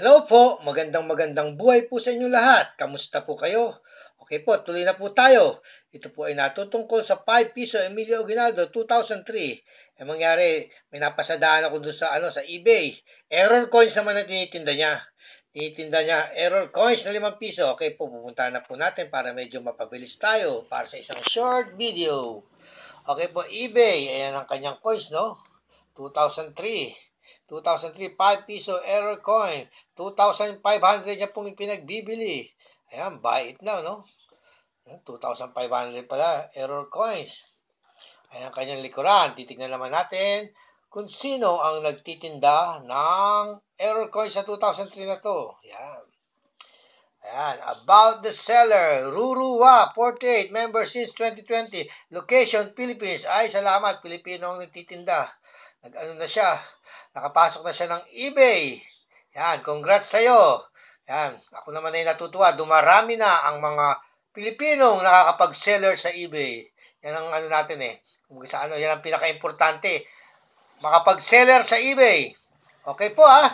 Hello po, magandang buhay po sa inyo lahat. Kamusta po kayo? Okay po, tuloy na po tayo. Ito po ay natutungkol sa 5 piso Emilio Aguinaldo 2003. Mangyari, may napasadaan ako dun sa eBay. Error coins naman ang tinitinda niya. Tinitinda niya error coins na 5 piso. Okay po, pupuntahan na po natin para medyo mapabilis tayo para sa isang short video. Okay po, eBay. Ayan ang kanyang coins, no? 2003. 2003, 5 piso error coin. 2,500 niya pong ipinagbibili. Ayan, buy it now, no? 2,500 pala, error coins. Ayan ang kanyang likuran. Titignan naman natin kung sino ang nagtitinda ng error coins sa 2003 na to. Ayan. Ayan, about the seller, Ruruwa, 48, member since 2020, location, Philippines. Ay, salamat, Pilipino ang nagtitinda. Nag-ano na siya, nakapasok na siya ng eBay. Yan, congrats sa'yo. Yan, ako naman ay natutuwa, dumarami na ang mga Pilipinong nakakapag-seller sa eBay. Yan ang ano natin eh. Kung sa ano, yan ang pinaka-importante. Makapag-seller sa eBay. Okay po ah.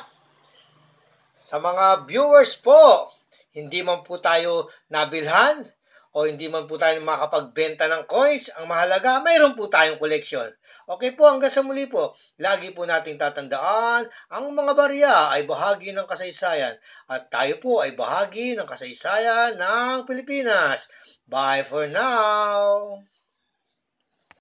Sa mga viewers po, hindi man po tayo nabilhan o hindi man po tayo makapagbenta ng coins, ang mahalaga, mayroon po tayong collection. Okay po, hanggang sa muli po, lagi po nating tatandaan, ang mga barya ay bahagi ng kasaysayan at tayo po ay bahagi ng kasaysayan ng Pilipinas. Bye for now!